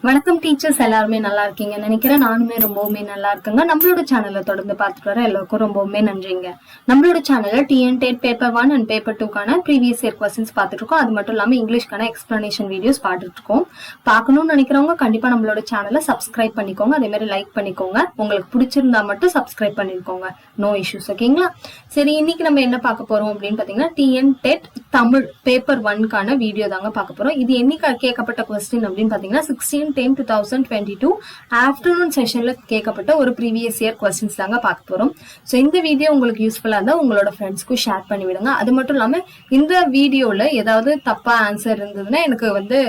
வணக்கம் டீச்சர்ஸ், எல்லாருமே நல்லா இருக்கீங்கன்னு நினைக்கிறேன். நானுமே ரொம்பவுமே நல்லா இருக்குங்க. நம்மளோட சேனலை தொடர்ந்து பார்த்துட்டு வர எல்லாருக்கும் ரொம்பவுமே நன்றிங்க. நம்மளோட சேனல்ல டிஎன் பேப்பர் 1 அண்ட் பேப்பர் 2க்கான ப்ரீவியஸ் இயர் கொஸ்டின்ஸ் பார்த்துட்டு இருக்கோம். அது மட்டும் இல்லாம இங்கிலீஷ்க்கான எக்ஸ்பிளனேஷன் வீடியோஸ் பார்த்துட்டு இருக்கோம். பார்க்கணும்னு நினைக்கிறவங்க கண்டிப்பா நம்மளோட சேனலை சப்ஸ்கிரைப் பண்ணிக்கோங்க. அதே மாதிரி லைக் பண்ணிக்கோங்க. உங்களுக்கு பிடிச்சிருந்தா மட்டும் சப்ஸ்கிரைப் பண்ணிருக்கோங்க. No issues. ஓகேங்களா? சரி, இன்னைக்கு நம்ம என்ன பார்க்க போறோம் அப்படின்னு பாத்தீங்கன்னா டிஎன் தமிழ் பேப்பர் 1க்கான வீடியோ தாங்க பார்க்க போறோம். இது என்னைக்கு கேட்கப்பட்ட கொஸ்டின் அப்படின்னு பாத்தீங்கன்னா 16/10/2022 ஆஃப்டர்நூன் செஷன்ல கேட்கப்பட்ட ஒரு ப்ரீவியஸ் இயர் கொஸ்டின்ஸ் தாங்க பார்க்க போறோம். ஸோ இந்த வீடியோ உங்களுக்கு யூஸ்ஃபுல்லா இருந்தா உங்களோட ஃப்ரெண்ட்ஸ்க்கும் ஷேர் பண்ணி விடுங்க. அது மட்டும் இல்லாம இந்த வீடியோல ஏதாவது தப்பா ஆன்சர் இருந்ததுன்னா எனக்கு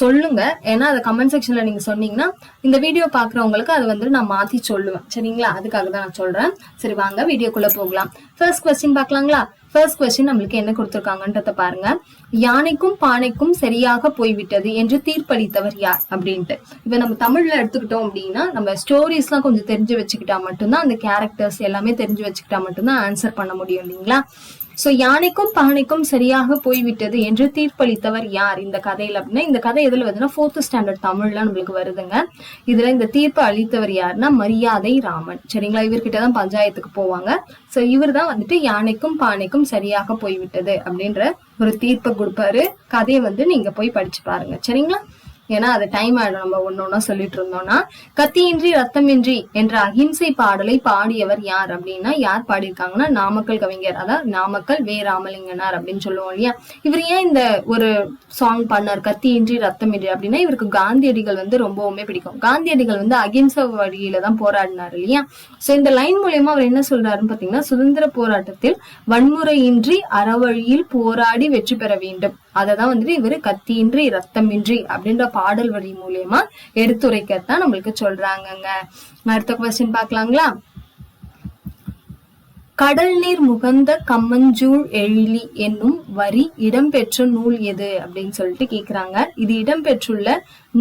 சொல்லுங்க. ஏன்னா அதை கமெண்ட் செக்ஷன்ல நீங்க சொன்னீங்கன்னா இந்த வீடியோ பாக்குறவங்களுக்கு அது நான் மாத்தி சொல்லுவேன். சரிங்களா? அதுக்காக தான் நான் சொல்றேன். சரி, வாங்க வீடியோக்குள்ள போகலாம். ஃபர்ஸ்ட் கொஸ்டின் பார்க்கலாங்களா? ஃபர்ஸ்ட் கொஸ்டின் நம்மளுக்கு என்ன கொடுத்திருக்காங்கன்றத பாருங்க. யானைக்கும் பானைக்கும் சரியாக போய்விட்டது என்று தீர்ப்பளித்தவர் யார் அப்படின்ட்டு. இப்ப நம்ம தமிழ்ல எடுத்துக்கிட்டோம் அப்படின்னா நம்ம ஸ்டோரிஸ் எல்லாம் கொஞ்சம் தெரிஞ்சு வச்சுக்கிட்டா மட்டும்தான், அந்த கேரக்டர்ஸ் எல்லாமே தெரிஞ்சு வச்சுக்கிட்டா மட்டும்தான் ஆன்சர் பண்ண முடியும் இல்லைங்களா? சோ யானைக்கும் பானைக்கும் சரியாக போய்விட்டது என்று தீர்ப்பளித்தவர் யார் இந்த கதையில அப்படின்னா, இந்த கதை எதுல வருதுன்னா 4th ஸ்டாண்டர்ட் தமிழ்ல நம்மளுக்கு வருதுங்க. இதுல இந்த தீர்ப்பு அளித்தவர் யாருன்னா மரியாதை ராமன். சரிங்களா? இவர்கிட்டதான் பஞ்சாயத்துக்கு போவாங்க. சோ இவர் தான் யானைக்கும் பானைக்கும் சரியாக போய்விட்டது அப்படின்ற ஒரு தீர்ப்பை கொடுப்பாரு. கதையை நீங்க போய் படிச்சு பாருங்க. சரிங்களா? ஏன்னா அது டைம் ஆயிடும் நம்ம ஒன்னொன்னா சொல்லிட்டு இருந்தோம்னா. கத்தியின்றி ரத்தமின்றி என்ற அகிம்சை பாடலை பாடியவர் யார் அப்படின்னா, யார் பாடியிருக்காங்கன்னா நாமக்கல் கவிஞர், அதாவது நாமக்கல் வே ராமலிங்கனார் அப்படின்னு சொல்லுவோம் இல்லையா? இவர் ஏன் இந்த ஒரு சாங் பண்ணார் கத்தியின்றி ரத்தமின்றி அப்படின்னா, இவருக்கு காந்தியடிகள் ரொம்பவுமே பிடிக்கும். காந்தியடிகள் அகிம்சை வழியில தான் போராடினார் இல்லையா? சோ இந்த லைன் மூலியமா அவர் என்ன சொல்றாருன்னு பாத்தீங்கன்னா, சுதந்திர போராட்டத்தில் வன்முறையின்றி அறவழியில் போராடி வெற்றி பெற வேண்டும். அததான் இவரு கத்தியின்றி ரத்தமின்றி அப்படின்ற பாடல் வரி மூலியமா எடுத்துரைக்கத்தான் நம்மளுக்கு சொல்றாங்கங்க. அடுத்த கொஸ்டின் பாக்கலாங்களா? கடல் நீர் முகந்த கம்மஞ்சூழ் எழிலி என்னும் வரி இடம்பெற்ற நூல் எது அப்படின்னு சொல்லிட்டு கேக்குறாங்க. இது இடம்பெற்றுள்ள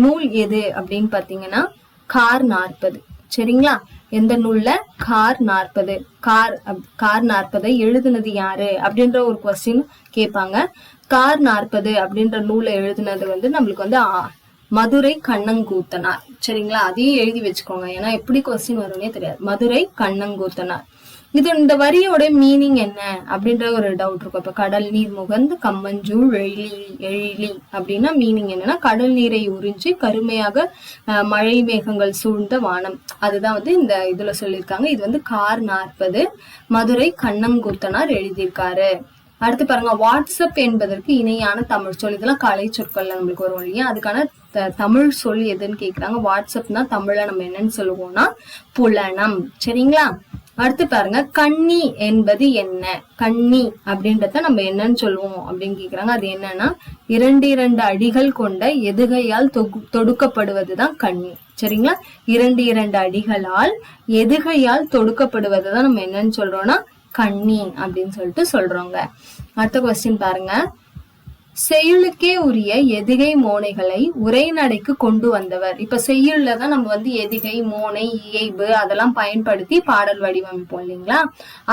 நூல் எது அப்படின்னு பாத்தீங்கன்னா கார் 40. சரிங்களா? எந்த நூல்ல? கார் 40. கார் 40 எழுதுனது யாரு அப்படின்ற ஒரு கொஸ்டின் கேட்பாங்க. கார் 40 அப்படின்ற நூலை எழுதுனது நம்மளுக்கு மதுரை கண்ணங்கூத்தனார். சரிங்களா? அதையும் எழுதி வச்சுக்கோங்க. ஏன்னா எப்படி கொஸ்டின் வரும்னே தெரியாது. மதுரை கண்ணங்கூத்தனார். இந்த வரியோட மீனிங் என்ன அப்படின்ற ஒரு டவுட் இருக்கும். இப்ப கடல் நீர் முகந்து கம்மஞ்சூழ் எழிலி அப்படின்னா மீனிங் என்னன்னா, கடல் நீரை உறிஞ்சி கருமையாக மழை மேகங்கள் சூழ்ந்த வானம். அதுதான் இந்த இதுல சொல்லியிருக்காங்க. இது கார் 40 மதுரை கண்ணங்கூத்தனார் எழுதியிருக்காரு. அடுத்து பாருங்க, வாட்ஸ்அப் என்பதற்கு இணையான தமிழ் சொல். இதெல்லாம் கலை சொற்கள்ல நம்மளுக்கு வரும் இல்லையா? அதுக்கான தமிழ் சொல் எதுன்னு கேக்குறாங்க. வாட்ஸ்அப்னா தமிழ்ல நம்ம என்னன்னு சொல்லுவோம்னா புலனம். சரிங்களா? அடுத்து பாருங்க, கண்ணி என்பது என்ன? கண்ணி அப்படின்றத நம்ம என்னன்னு சொல்லுவோம் அப்படின்னு கேக்குறாங்க. அது என்னன்னா, 2 அடிகள் கொண்ட எதுகையால் தொடுக்கப்படுவதுதான் கண்ணி. சரிங்களா? 2 அடிகளால் எதுகையால் தொடுக்கப்படுவதுதான் நம்ம என்னன்னு சொல்றோம்னா கண்ணி அப்படின்னு சொல்லிட்டு சொல்றோங்க. அடுத்த கொஸ்டின் பாருங்க. செய்யுளுக்கே உரிய எதுகை மோனைகளை உரைநடைக்கு கொண்டு வந்தவர். இப்ப செய்யுள்ல தான் நம்ம எதுகை மோனை இயைபு அதெல்லாம் பயன்படுத்தி பாடல் வடிவமைப்போம் இல்லைங்களா?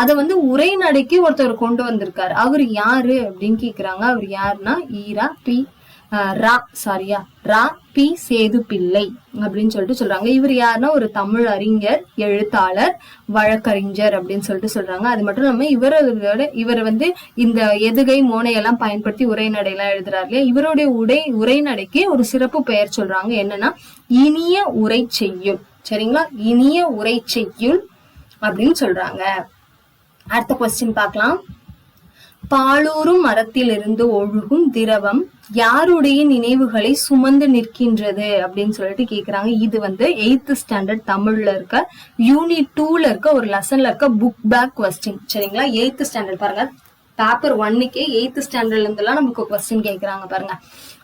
அத உரைநடைக்கு ஒருத்தர் கொண்டு வந்திருக்காரு. அவர் யாரு அப்படின்னு கேக்குறாங்க. அவர் யாருன்னா ரா பி சேது பிள்ளை அப்படின்னு சொல்லிட்டு சொல்றாங்க. இவர் யாருன்னா ஒரு தமிழ் அறிஞர், எழுத்தாளர், வழக்கறிஞர் அப்படின்னு சொல்லிட்டு சொல்றாங்க. அது மட்டும் இல்லாம இவர் இந்த எதுகை மோனையெல்லாம் பயன்படுத்தி உரைநடை எல்லாம் எழுதுறாரு இல்லையா? இவருடைய உரைநடைக்கு ஒரு சிறப்பு பெயர் சொல்றாங்க. என்னன்னா இனிய உரை செய்யுள். சரிங்களா? இனிய உரை செய்யுள் அப்படின்னு சொல்றாங்க. அடுத்த கொஸ்டின் பார்க்கலாம். பாலூரும் மரத்திலிருந்து ஒழுகும் திரவம் யாருடைய நினைவுகளை சுமந்து நிற்கின்றது அப்படின்னு சொல்லிட்டு கேக்குறாங்க. இது 8th ஸ்டாண்டர்ட் தமிழ்ல இருக்க யூனிட் 2ல இருக்க ஒரு லெசன்ல இருக்க புக் பேக் கொஸ்டின். சரிங்களா? 8th ஸ்டாண்டர்ட் பாருங்க, பேப்பர் 1க்கே 8th ஸ்டாண்டர்ட்ல இருந்தெல்லாம் நமக்கு கொஸ்டின் கேக்குறாங்க பாருங்க.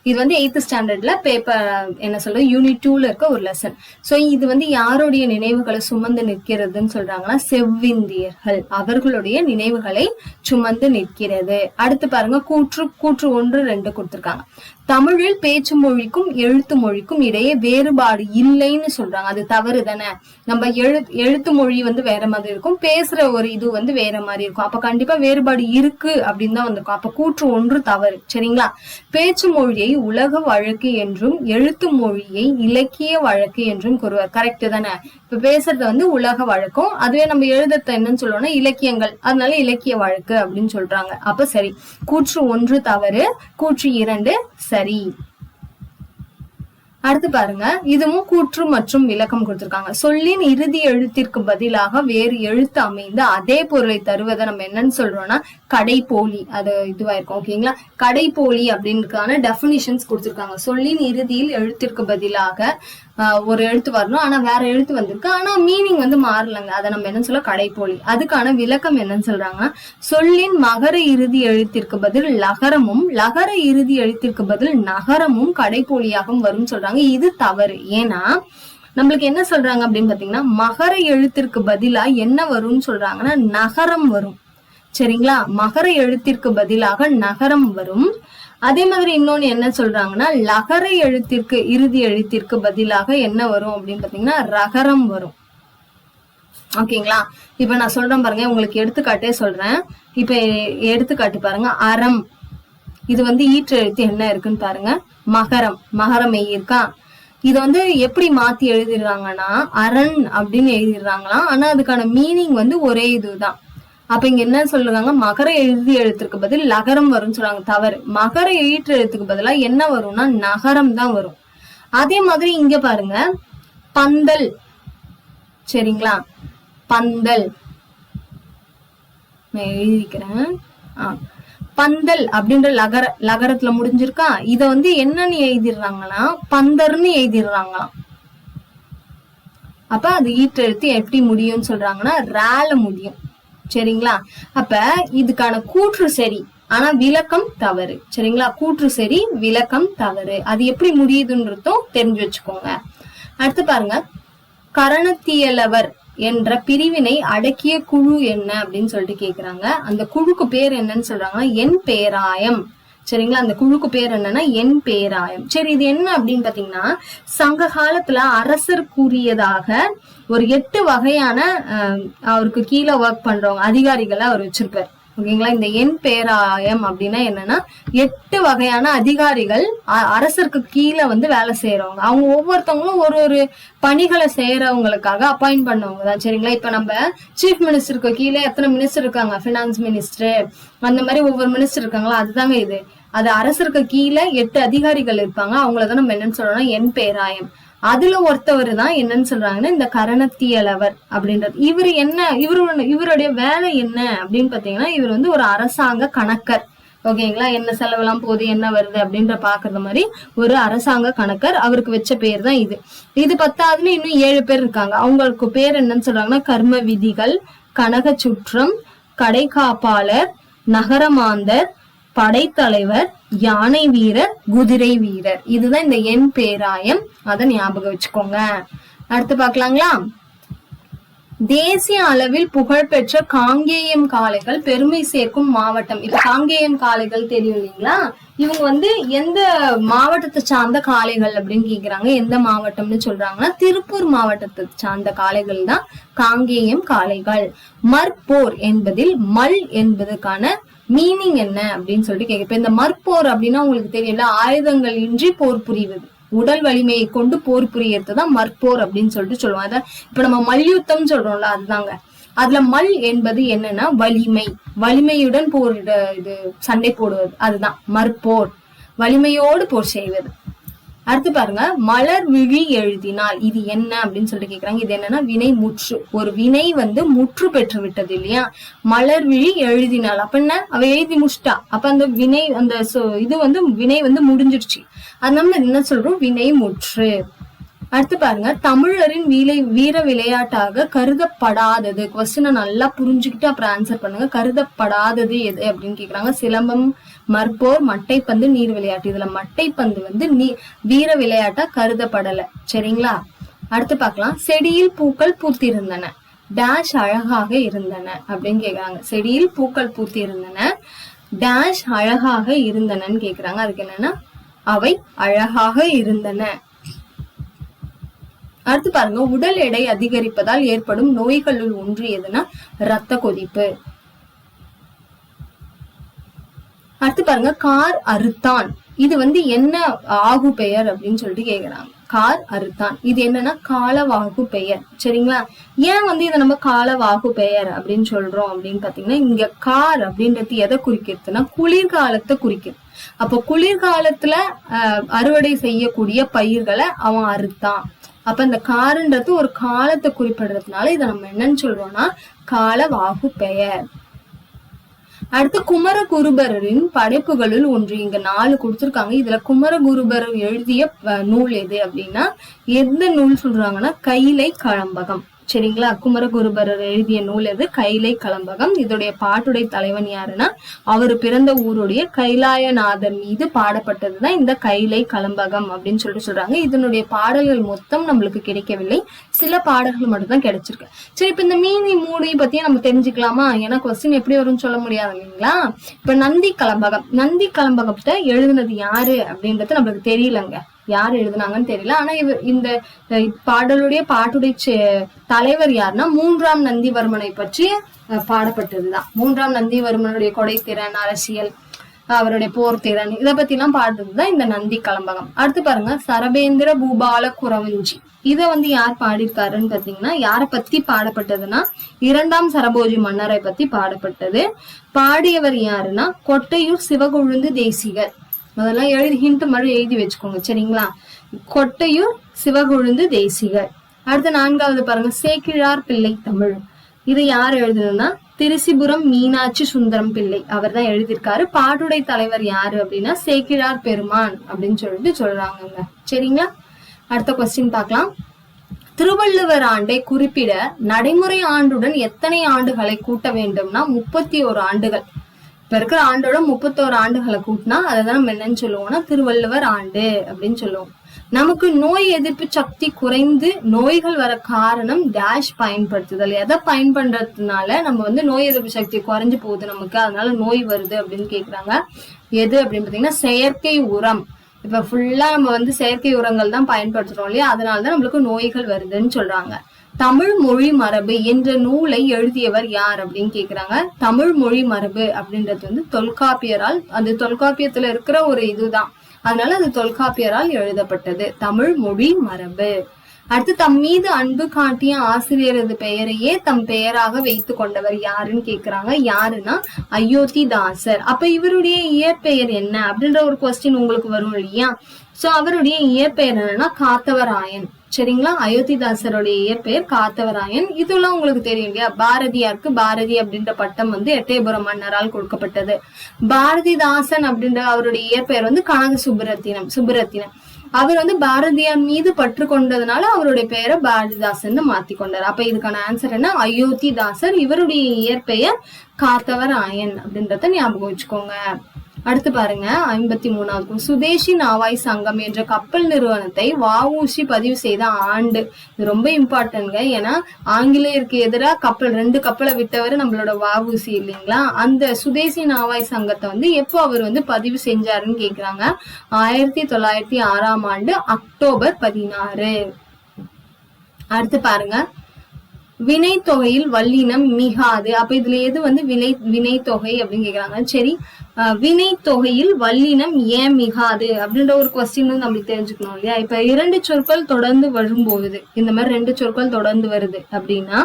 இது 8th ஸ்டாண்டர்ட்ல பேப்பர் என்ன சொல்றது யூனிட் 2ல இருக்க ஒரு லெசன். சோ இது யாருடைய நினைவுகளை சுமந்து நிற்கிறதுன்னு சொல்றாங்கன்னா செவ்விந்தியர்கள், அவர்களுடைய நினைவுகளை சுமந்து நிற்கிறது. அடுத்து பாருங்க, கூற்று 1, 2 கொடுத்திருக்காங்க. தமிழில் பேச்சு மொழிக்கும் எழுத்து மொழிக்கும் இடையே வேறுபாடு இல்லைன்னு சொல்றாங்க. அது தவறு தானே. நம்ம எழுத்து மொழி வந்து வேற மாதிரி இருக்கும், பேசுற ஒரு இது வந்து வேற மாதிரி இருக்கும். அப்ப கண்டிப்பா வேறுபாடு இருக்கு அப்படின்னு தான் வந்திருக்கும். அப்ப கூற்று ஒன்று தவறு. சரிங்களா? பேச்சு மொழியை உலக வழக்கு என்றும் எழுத்து மொழியை இலக்கிய வழக்கு என்றும் கூறுவார். கரெக்ட் தானே. இப்ப பேசுறது வந்து உலக வழக்கம், அதுவே நம்ம எழுதுறது என்னன்னு சொல்லுவோம்னா இலக்கியங்கள், அதனால இலக்கிய வழக்கு அப்படின்னு சொல்றாங்க. அப்ப சரி, கூற்று ஒன்று தவறு, கூற்று இரண்டு சரி. அடுத்து பாருங்க, இதுவும் கூற்று மற்றும் விளக்கம் கொடுத்திருக்காங்க. சொல்லின் இறுதி எழுத்திற்கு பதிலாக வேறு எழுத்து அமைந்து அதே பொருளை தருவதை நம்ம என்னன்னு சொல்றோம்னா கடைப்போலி. அது இதுவா இருக்கும். ஓகேங்களா? கடைப்போலி அப்படின்றதுக்கான டெபினிஷன்ஸ் கொடுத்திருக்காங்க. சொல்லின் இறுதியில் எழுத்திற்கு பதிலாக ஒரு எழுத்து வரணும், ஆனா வேற எழுத்து வந்திருக்கு, ஆனா மீனிங் வந்து மாறலங்க. அதை நம்ம என்ன சொல்ல கடைப்போலி. அதுக்கான விளக்கம் என்னன்னு சொல்றாங்கன்னா, சொல்லின் மகர இறுதி எழுத்திற்கு பதில் லகரமும் லகர இறுதி எழுத்திற்கு பதில் நகரமும் கடைப்போலியாகவும் வரும் சொல்றாங்க. இது தவறு. ஏன்னா நம்மளுக்கு என்ன சொல்றாங்க அப்படின்னு பாத்தீங்கன்னா, மகர எழுத்திற்கு பதிலா என்ன வரும்னு சொல்றாங்கன்னா நகரம் வரும். சரிங்களா? மகர எழுத்திற்கு பதிலாக நகரம் வரும். அதே மாதிரி இன்னொன்னு என்ன சொல்றாங்கன்னா, லகர எழுத்திற்கு இறுதி எழுத்திற்கு பதிலாக என்ன வரும் அப்படின்னு பாத்தீங்கன்னா ரகரம் வரும். ஓகேங்களா? இப்ப நான் சொல்றேன் பாருங்க, உங்களுக்கு எடுத்துக்காட்டே சொல்றேன். இப்ப எடுத்துக்காட்டு பாருங்க, அறம். இது வந்து ஈற்று எழுத்து என்ன இருக்குன்னு பாருங்க, மகரம். மகரம் இருக்கா? இத வந்து எப்படி மாத்தி எழுதிடுறாங்கன்னா அரண் அப்படின்னு எழுதிடுறாங்களாம். ஆனா அதுக்கான மீனிங் வந்து ஒரே இதுதான். அப்ப இங்க என்ன சொல்றாங்க, மகர எழுதி எழுத்துக்கு பதில் லகரம் வரும்னு சொல்றாங்க. தவறு. மகர ஈற்று எழுத்துக்கு பதிலா என்ன வரும்னா நகரம் தான் வரும். அதே மாதிரி இங்க பாருங்க, பந்தல். சரிங்களா? பந்தல் நான் எழுதிக்கிறேன். பந்தல் அப்படின்ற லகரத்துல முடிஞ்சிருக்கா? இத வந்து என்னன்னு எழுதிடுறாங்கன்னா பந்தர்னு எழுதிடுறாங்களாம். அப்ப அது ஈற்று எழுத்து எப்படி முடியும்னு சொல்றாங்கன்னா ரால முடியும். சரிங்களா? அப்ப இதுக்கான கூற்று சரி, ஆனா விளக்கம் தவறு. சரிங்களா? கூற்று சரி, விளக்கம் தவறு. அது எப்படி முடியுதுன்றதும் தெரிஞ்சு வச்சுக்கோங்க. அடுத்து பாருங்க, கரணத்தியலவர் என்ற பிரிவினை அடக்கிய குழு என்ன அப்படின்னு சொல்லிட்டு கேக்குறாங்க. அந்த குழுக்கு பேர் என்னன்னு சொல்றாங்கன்னா என் பேராயம். சரிங்களா? அந்த குழுக்கு பேர் என்னன்னா என் பேராயம். சரி, இது என்ன அப்படின்னு பாத்தீங்கன்னா, சங்க காலத்துல அரசர் கூறியதாக ஒரு 8 வகையான அவருக்கு கீழே ஒர்க் பண்றவங்க அதிகாரிகளை அவர் வச்சிருப்பார். ஓகேங்களா? இந்த என் பேராயம் அப்படின்னா என்னன்னா 8 வகையான அதிகாரிகள் அரசருக்கு கீழே வந்து வேலை செய்யறவங்க. அவங்க ஒவ்வொருத்தவங்களும் ஒரு ஒரு பணிகளை செய்யறவங்களுக்காக அப்பாயிண்ட் பண்ணவங்க தான். சரிங்களா? இப்ப நம்ம சீஃப் மினிஸ்டருக்கு கீழே எத்தனை மினிஸ்டர் இருக்காங்க, பினான்ஸ் மினிஸ்டர், அந்த மாதிரி ஒவ்வொரு மினிஸ்டர் இருக்காங்களா, அதுதாங்க இது. அது அரசருக்கு கீழே 8 அதிகாரிகள் இருப்பாங்க. அவங்களதான் நம்ம என்னன்னு சொல்றோம்னா என் பேராயம். அதுல ஒருத்தவர் தான் என்னன்னு சொல்றாங்கன்னா இந்த கரணத்தியலவர் அப்படின்றது. இவர் என்ன, இவருடைய வேலை என்ன அப்படின்னு பாத்தீங்கன்னா, இவர் வந்து ஒரு அரசாங்க கணக்கர். ஓகேங்களா? என்ன செலவெல்லாம் போகுது, என்ன வருது அப்படின்ற பாக்குறது மாதிரி ஒரு அரசாங்க கணக்கர். அவருக்கு வச்ச பேர் தான் இது. இது பத்தாவதுல இன்னும் 7 பேர் இருக்காங்க. அவங்களுக்கு பேர் என்னன்னு சொல்றாங்கன்னா கர்ம விதிகள், கனக சுற்றம், கடை காப்பாளர், நகரமாந்தர், படைத்தலைவர், யானை வீரர், குதிரை வீரர். இதுதான் இந்த என் பேராயம். அதை ஞாபகம் வச்சுக்கோங்க. அடுத்து பாக்கலாங்களா? தேசிய அளவில் புகழ்பெற்ற காங்கேயம் காளைகள் பெருமை சேர்க்கும் மாவட்டம். இப்ப காங்கேயம் காளைகள் தெரியும் இல்லைங்களா? இவங்க வந்து எந்த மாவட்டத்தை சார்ந்த காளைகள் அப்படின்னு கேக்குறாங்க. எந்த மாவட்டம்னு சொல்றாங்கன்னா திருப்பூர் மாவட்டத்தை சார்ந்த காளைகள் தான் காங்கேயம் காளைகள். மற்போர் என்பதில் மல் என்பதற்கான மீனிங் என்ன அப்படின்னு சொல்லிட்டு கேட்க. இப்ப இந்த மற்போர் அப்படின்னா உங்களுக்கு தெரியல, ஆயுதங்கள் இன்றி போர் புரிவது, உடல் வலிமையை கொண்டு போர் புரியறதுதான் மற்போர் அப்படின்னு சொல்லிட்டு சொல்லுவாங்க. அத இப்ப நம்ம மல்யுத்தம் சொல்றோம்ல, அதுதாங்க. அதுல மல் என்பது என்னன்னா வலிமை, வலிமையுடன் போர் இது சண்டை போடுவது, அதுதான் மற்போர், வலிமையோடு போர் செய்வது. அடுத்து பாருங்க, மலர் விழி எழுதினால் இது என்ன அப்படின்னு சொல்லிட்டு கேக்குறாங்க. இது என்னன்னா வினை முற்று. ஒரு வினை வந்து முற்று பெற்று விட்டது இல்லையா? மலர் விழி எழுதினால் அப்ப என்ன, அவ எழுதி முடிச்சிட்டா, அப்ப அந்த வினை அந்த இது வந்து வினை வந்து முடிஞ்சிருச்சு. அது நம்ம என்ன சொல்றோம், வினை முற்று. அடுத்து பாருங்க, தமிழரின் வீர விளையாட்டாக கருதப்படாதது. கொஸ்டினை நல்லா புரிஞ்சுக்கிட்டு அப்புறம் ஆன்சர் பண்ணுங்க. கருதப்படாதது எது அப்படின்னு கேக்குறாங்க. சிலம்பம், மற்போர், மட்டைப்பந்து, நீர் விளையாட்டு. இதுல மட்டைப்பந்து வந்து வீர விளையாட்டா கருதப்படல. சரிங்களா? அடுத்து பார்க்கலாம். செடியில் பூக்கள் பூத்திருந்தன, டேஷ் அழகாக இருந்தன அப்படின்னு கேக்குறாங்க. செடியில் பூக்கள் பூத்திருந்தன, டேஷ் அழகாக இருந்தனன்னு கேக்குறாங்க. அதுக்கு என்னன்னா அவை அழகாக இருந்தன. அடுத்து பாருங்க, உடல் எடை அதிகரிப்பதால் ஏற்படும் நோய்களுள் ஒன்று எதுனா இரத்த கொதிப்பு. அடுத்து பாருங்க, கார் அறுத்தான். இது என்ன ஆகு பெயர் அப்படின்னு சொல்லிட்டு கேக்குறாங்க. கார் அறுத்தான் இது என்னன்னா காலவாகு பெயர். சரிங்களா? ஏன் இதை நம்ம காலவாகு பெயர் அப்படின்னு சொல்றோம் அப்படின்னு பாத்தீங்கன்னா, இங்க கார் அப்படின்றது எதை குறிக்கிறதுனா குளிர்காலத்தை குறிக்குது. அப்போ குளிர்காலத்துல அறுவடை செய்யக்கூடிய பயிர்களை அவன் அறுத்தான். அப்ப இந்த காருன்றது ஒரு காலத்தை குறிப்பிடுறதுனால இதை நம்ம என்னன்னு சொல்றோம்னா காலவாகு பெயர். அடுத்து குமரகுருபரரின் படைப்புகளுள் ஒன்று. இங்க 4 கொடுத்திருக்காங்க. இதுல குமரகுருபரர் எழுதிய நூல் எது அப்படின்னா எந்த நூல் சொல்றாங்கன்னா கைலை கலம்பகம். சரிங்களா? குமரகுருபரர் எழுதிய நூல் எது? கைலை கலம்பகம். இதோடைய பாட்டுடை தலைவன் யாருன்னா அவரு பிறந்த ஊருடைய கைலாயநாதர் மீது பாடப்பட்டதுதான் இந்த கைலை கலம்பகம் அப்படின்னு சொல்றாங்க. இதனுடைய பாடல்கள் மொத்தம் நம்மளுக்கு கிடைக்கவில்லை, சில பாடல்கள் மட்டும் தான் கிடைச்சிருக்கு. சரி, இப்ப இந்த மீதி 3 பத்தியும் நம்ம தெரிஞ்சுக்கலாமா? ஏன்னா கொஸ்டின் எப்படி வரும்னு சொல்ல முடியாது இல்லைங்களா? இப்ப நந்தி கலம்பகம், நந்தி கலம்பகத்தை எழுதுனது யாரு அப்படின்றது நம்மளுக்கு தெரியலங்க, யார் எழுதுனாங்கன்னு தெரியல. ஆனா இந்த பாடலுடைய பாட்டுடைய தலைவர் யாருன்னா 3ஆம் நந்திவர்மனை பற்றி பாடப்பட்டதுதான். 3ஆம் நந்திவர்மனுடைய கொடைத்திறன், அரசியல், அவருடைய போர் திறன், இதை பத்தி எல்லாம் பாடுறதுதான் இந்த நந்தி கலம்பகம். அடுத்து பாருங்க, சரபேந்திர பூபால குறவஞ்சி. இத யார் பாடியிருக்காருன்னு பாத்தீங்கன்னா யார பத்தி பாடப்பட்டதுன்னா 2ஆம் சரபோஜி மன்னரை பத்தி பாடப்பட்டது. பாடியவர் யாருன்னா கொட்டையூர் சிவகொழுந்து தேசிகர். அதெல்லாம் ஹிண்ட் மாதிரி எழுதி வச்சுக்கோங்க. சரிங்களா? கொட்டையூர் சிவகொழுந்து தேசிகர். அடுத்த 4வது பாருங்க, சேக்கிழார் பிள்ளை தமிழ். இது யார் எழுதுனா திருசிபுரம் மீனாட்சி சுந்தரம் பிள்ளை, அவர் தான் எழுதியிருக்காரு. பாட்டுடை தலைவர் யாரு அப்படின்னா சேக்கிழார் பெருமான் அப்படின்னு சொல்றாங்க. சரிங்களா? அடுத்த கொஸ்டின் பார்க்கலாம். திருவள்ளுவர் ஆண்டை குறிப்பிட நடைமுறை ஆண்டுடன் எத்தனை ஆண்டுகளை கூட்ட வேண்டும்னா 31 ஆண்டுகள். இப்ப இருக்கிற ஆண்டோட 31 ஆண்டுகளை கூட்டினா அதைதான் நம்ம என்னன்னு சொல்லுவோம்னா திருவள்ளுவர் ஆண்டு அப்படின்னு சொல்லுவோம். நமக்கு நோய் எதிர்ப்பு சக்தி குறைந்து நோய்கள் வர காரணம் டேஷ் பயன்படுத்துதல். எதை பயன்படுறதுனால நம்ம நோய் எதிர்ப்பு சக்தி குறைஞ்சு போகுது நமக்கு, அதனால நோய் வருது அப்படின்னு கேக்குறாங்க. எது அப்படின்னு பாத்தீங்கன்னா செயற்கை உரம். இப்ப ஃபுல்லா நம்ம செயற்கை உரங்கள் தான் பயன்படுத்துறோம் இல்லையா, அதனாலதான் நம்மளுக்கு நோய்கள் வருதுன்னு சொல்றாங்க. தமிழ் மொழி மரபு என்ற நூலை எழுதியவர் யார் அப்படின்னு கேக்குறாங்க. தமிழ் மொழி மரபு அப்படின்றது தொல்காப்பியரால், அது தொல்காப்பியத்துல இருக்கிற ஒரு இதுதான், அதனால அது தொல்காப்பியரால் எழுதப்பட்டது தமிழ் மொழி மரபு. அடுத்து, தம் மீது அன்பு காட்டிய ஆசிரியரது பெயரையே தம் பெயராக வைத்து கொண்டவர் யாருன்னு கேக்குறாங்க. யாருன்னா அயோத்திதாசர். அப்ப இவருடைய இயற்பெயர் என்ன அப்படின்ற ஒரு கொஸ்டின் உங்களுக்கு வரும் இல்லையா? சோ அவருடைய இயற்பெயர் என்னன்னா காத்தவராயன். சரிங்களா? அயோத்திதாசருடைய இயற்பெயர் காத்தவராயன். இதெல்லாம் உங்களுக்கு தெரியும் இல்லையா? பாரதியாருக்கு பாரதி அப்படின்ற பட்டம் எட்டயபுரம் மன்னரால் கொடுக்கப்பட்டது. பாரதிதாசன் அப்படின்ற அவருடைய இயற்பெயர் கனக சுப்புரத்தினம். அவர் பாரதியார் மீது பற்று கொண்டதுனால அவருடைய பெயரை பாரதிதாசன் மாத்தி கொண்டார். அப்ப இதுக்கான ஆன்சர் என்ன? அயோத்திதாசர். இவருடைய இயற்பெயர் காத்தவராயன் அப்படின்றத ஞாபகம் வச்சுக்கோங்க. அடுத்து பாருங்க, 53வது, சுதேசி நாவாய் சங்கம் என்ற கப்பல் நிறுவனத்தை வ.உ.சி பதிவு செய்த ஆண்டு. இது ரொம்ப இம்பார்ட்டன்ட்ங்க. ஏன்னா ஆங்கிலேயருக்கு எதிராக 2 கப்பலை விட்டவர் நம்மளோட வ.உ.சி இல்லைங்களா? அந்த சுதேசி நாவாய் சங்கத்தை எப்போ அவர் பதிவு செஞ்சாருன்னு கேக்குறாங்க. 1906ஆம் ஆண்டு அக்டோபர் 16. அடுத்து பாருங்க, வினை தொகையில் வல்லினம் மிகாது. அப்ப இதுல எது வினை தொகை அப்படின்னு கேக்குறாங்க. சரி, வினை தொகையில் வல்லினம் ஏன் மிகாது அப்படின்ற ஒரு கொஸ்டின் நம்மளுக்கு தெரிஞ்சுக்கணும் இல்லையா? இப்ப 2 சொற்கள் தொடர்ந்து வரும்போது, இந்த மாதிரி 2 சொற்கள் தொடர்ந்து வருது அப்படின்னா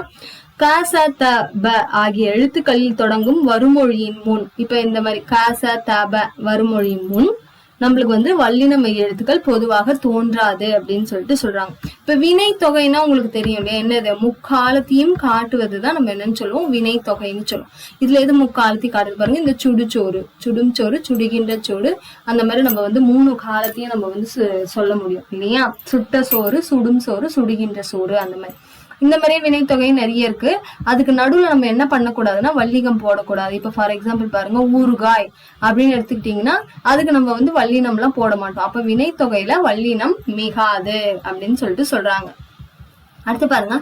க ச த ப ஆகிய எழுத்துக்களில் தொடங்கும் வருமொழியின் முன், இப்ப இந்த மாதிரி க ச த ப வருமொழியின் முன் நம்மளுக்கு வல்லினமை எழுத்துக்கள் பொதுவாக தோன்றாது அப்படின்னு சொல்றாங்க. இப்ப வினை தொகைன்னா உங்களுக்கு தெரியும் இல்லையா? என்னது? முக்காலத்தையும் காட்டுவதுதான் நம்ம என்னன்னு சொல்லுவோம், வினை தொகைன்னு சொல்லுவோம். இதுல எது முக்காலத்தையும் காட்டுது பாருங்க, இந்த சுடுச்சோறு, சுடும் சோறு, சுடுகின்ற சோறு, அந்த மாதிரி நம்ம 3 காலத்தையும் நம்ம சொல்ல முடியும் இல்லையா? சுட்ட சோறு, சுடும் சோறு, சுடுகின்ற சோறு, அந்த மாதிரி. இந்த மாதிரி வினைத்தொகை நிறைய இருக்கு. அதுக்கு நடுவுல நம்ம என்ன பண்ணக்கூடாதுன்னா வல்லினம் போடக்கூடாது. இப்ப ஃபார் எக்ஸாம்பிள் பாருங்க, ஊறுகாய் அப்படின்னு எடுத்துக்கிட்டீங்கன்னா அதுக்கு நம்ம வல்லினம் எல்லாம் போட மாட்டோம். அப்ப வினைத்தொகையில வல்லினம் மிகாது அப்படின்னு சொல்றாங்க. அடுத்து பாருங்க,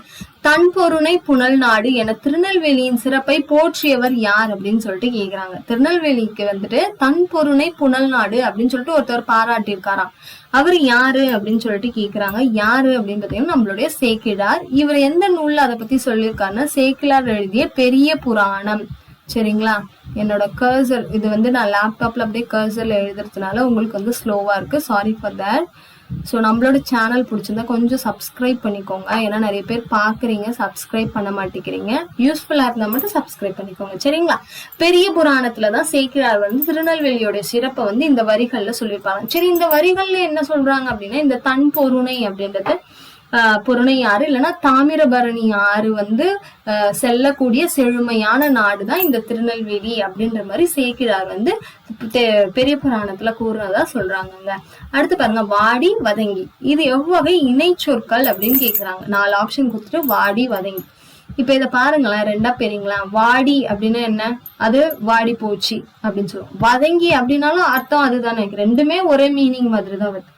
தன் பொருணை புனல் நாடு என திருநெல்வேலியின் சிறப்பை போற்றியவர் யார் அப்படின்னு சொல்லிட்டு கேக்குறாங்க. திருநெல்வேலிக்கு வந்துட்டு தன் பொருணை புனல் நாடு அப்படின்னு சொல்லிட்டு ஒருத்தர் பாராட்டியிருக்காராம். அவர் யாரு அப்படின்னு சொல்லிட்டு கேக்குறாங்க. யாரு அப்படின்னு பாத்தீங்கன்னா நம்மளுடைய சேக்கிழார். இவர் எந்த நூல்ல அதை பத்தி சொல்லியிருக்காருன்னா சேக்கிழார் எழுதிய பெரிய புராணம். சரிங்களா, என்னோட கர்சர் இது வந்து நான் லேப்டாப்ல அப்படியே கர்சர்ல எழுதுறதுனால உங்களுக்கு வந்து ஸ்லோவா இருக்கு, சாரி ஃபார் தட். ஸோ நம்மளோட சேனல் பிடிச்சிருந்தா கொஞ்சம் சப்ஸ்கிரைப் பண்ணிக்கோங்க. ஏன்னா நிறைய பேர் பாக்குறீங்க, சப்ஸ்கிரைப் பண்ண மாட்டேங்கிறீங்க. யூஸ்ஃபுல்லா இருந்தா மட்டும் சப்ஸ்கிரைப் பண்ணிக்கோங்க. சரிங்களா, பெரிய புராணத்துலதான் சேக்கிழார் வந்து திருநெல்வேலியோட சிறப்பை வந்து இந்த வரிகள்ல சொல்லியிருப்பாங்க. சரி, இந்த வரிகள்ல என்ன சொல்றாங்க அப்படின்னா இந்த தன் பொருணை அப்படின்றது பொருணை ஆறு இல்லைன்னா தாமிரபரணி ஆறு வந்து செல்லக்கூடிய செழுமையான நாடுதான் இந்த திருநெல்வேலி அப்படின்ற மாதிரி சேக்கிழார் வந்து பெரிய புராணத்துல கூறுறதா சொல்றாங்க. அடுத்து பாருங்க, வாடி வதங்கி இது எவ்வகை இணை சொற்கள் அப்படின்னு கேக்குறாங்க. 4 ஆப்ஷன் கொடுத்துட்டு வாடி வதங்கி. இப்ப இத பாருங்களேன், ரெண்டா பெரியங்களா. வாடி அப்படின்னா என்ன, அது வாடி போச்சு அப்படின்னு சொல்லுவோம். வதங்கி அப்படின்னாலும் அர்த்தம் அதுதானே, ரெண்டுமே ஒரே மீனிங் மாதிரி தான் வருது.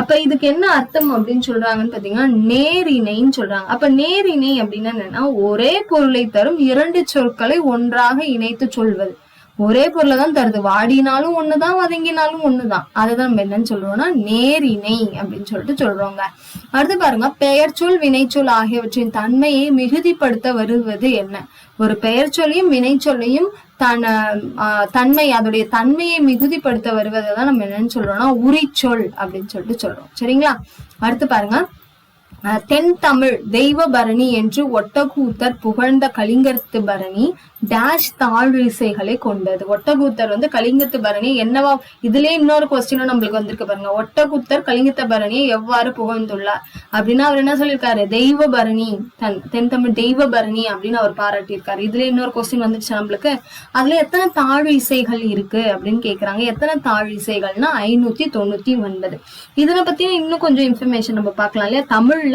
அப்ப இதுக்கு என்ன அர்த்தம் அப்படின்னு சொல்றாங்கன்னு பாத்தீங்கன்னா நேரிணைன்னு சொல்றாங்க. அப்ப நேரிணை அப்படின்னா என்னன்னா ஒரே பொருளை தரும் 2 சொற்களை ஒன்றாக இணைத்து சொல்வது. ஒரே பொருளை தான் தருது, வாடினாலும் ஒண்ணுதான் வதங்கினாலும் ஒண்ணுதான். அதுதான் நம்ம என்னன்னு சொல்றோம்னா நேரிணை அப்படின்னு சொல்லிட்டு சொல்றோங்க. அடுத்து பாருங்க, பெயர் சொல் வினைச்சொல் ஆகியவற்றின் தன்மையை மிகுதிப்படுத்த வருவது என்ன. ஒரு பெயர் சொல்லையும் வினை சொல்லையும் தன்மை அதோடைய தன்மையை மிகுதிப்படுத்த வருவதைதான் நம்ம என்னன்னு சொல்றோம்னா உரிச்சொல் அப்படின்னு சொல்லிட்டு சொல்றோம். சரிங்களா, அடுத்து பாருங்க, தென் தமிழ் தெய்வ பரணி என்று ஒட்டக்கூத்தர் புகழ்ந்த கலிங்கத்து பரணி டேஷ் தாழிசைகளை கொண்டது. ஒட்டக்கூத்தர் வந்து கலிங்கத்து பரணி என்னவா, இதுலயே இன்னொரு கொஸ்டினும் நம்மளுக்கு வந்திருக்கு பாருங்க. ஒட்டக்கூத்தர் கலிங்கத்த பரணியை எவ்வாறு புகழ்ந்துள்ளார் அப்படின்னா அவர் என்ன சொல்லியிருக்காரு, தெய்வ பரணி, தென் தமிழ் தெய்வ பரணி அப்படின்னு அவர் பாராட்டியிருக்காரு. இதுல இன்னொரு கொஸ்டின் வந்துச்சு நம்மளுக்கு. அதுல எத்தனை தாழ் இசைகள் இருக்கு அப்படின்னு கேக்குறாங்க. எத்தனை தாழ் இசைகள்னா 599. இதனை பத்தி இன்னும் கொஞ்சம் இன்ஃபர்மேஷன் நம்ம பார்க்கலாம் இல்லையா. தமிழ்ல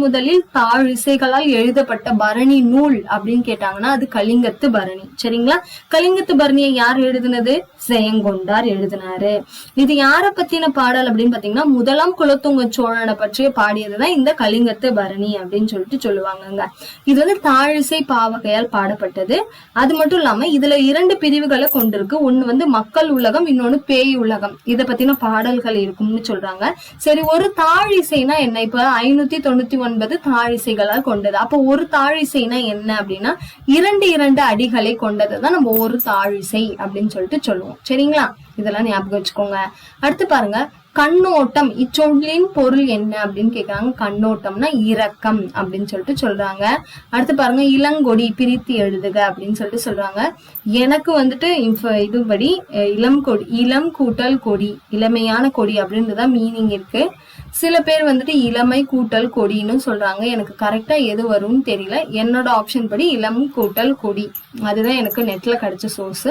முதலில் தாழ் இசைகளால் எழுதப்பட்ட பரணி நூல் அப்படின்னு கேட்டாங்கன்னா அது கலிங்கத்து பரணி. சரிங்களா, கலிங்கத்து பரணியை யார் எழுதுனது, ஜெயங்கொண்டார் எழுதினாரு. இது யார பத்தின பாடல் அப்படின்னு பாத்தீங்கன்னா முதலாம் குலோத்துங்க சோழனை பற்றிய பாடியதுதான் இந்த கலிங்கத்து பரணி அப்படின்னு சொல்லிட்டு சொல்லுவாங்க. இது வந்து தாழிசை பாவகையால் பாடப்பட்டது. அது மட்டும் இல்லாம இதுல 2 பிரிவுகளை கொண்டிருக்கு. ஒண்ணு வந்து மக்கள் உலகம், இன்னொன்னு பேய் உலகம். இத பத்தின பாடல்கள் இருக்கும்னு சொல்றாங்க. சரி, ஒரு தாழிசைனா என்ன, இப்ப 599 தாழிசைகளால் கொண்டது. அப்போ ஒரு தாழிசைனா என்ன அப்படின்னா 2 அடிகளை கொண்டதுதான் நம்ம ஒரு தாழிசை அப்படின்னு சொல்லிட்டு சொல்லுவோம். சரிங்களா, இதெல்லாம் ஞாபகம் வச்சுக்கோங்க. அடுத்து பாருங்க, கண்ணோட்டம் இச்சொல்லின் பொருள் என்ன அப்படின்னு கேக்குறாங்க. கண்ணோட்டம்னா இரக்கம் அப்படின்னு சொல்லிட்டு சொல்றாங்க. அடுத்து பாருங்க, இளங்கொடி பிரித்து எழுதுக அப்படின்னு சொல்லிட்டு சொல்றாங்க. எனக்கு வந்துட்டு இதுபடி இளம் கூட்டல் கொடி, இளமையான கொடி அப்படின்றதான் மீனிங் இருக்கு. சில பேர் வந்துட்டு இளமை கூட்டல் கொடின்னு சொல்றாங்க. எனக்கு கரெக்டா எது வரும்னு தெரியல. என்னோட ஆப்ஷன் படி இளம் கூட்டல் கொடி, அதுதான் எனக்கு நெட்ல கிடைச்ச சோர்ஸ்.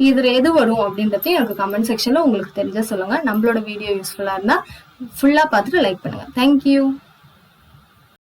இதுல எது வரும் அப்படின்றத எனக்கு கமெண்ட் செக்ஷன்ல உங்களுக்கு தெரிஞ்சா சொல்லுங்க. நம்மளோட வீடியோ யூஸ்ஃபுல்லா இருந்தா ஃபுல்லா பார்த்துட்டு லைக் பண்ணுங்க. தேங்க்யூ.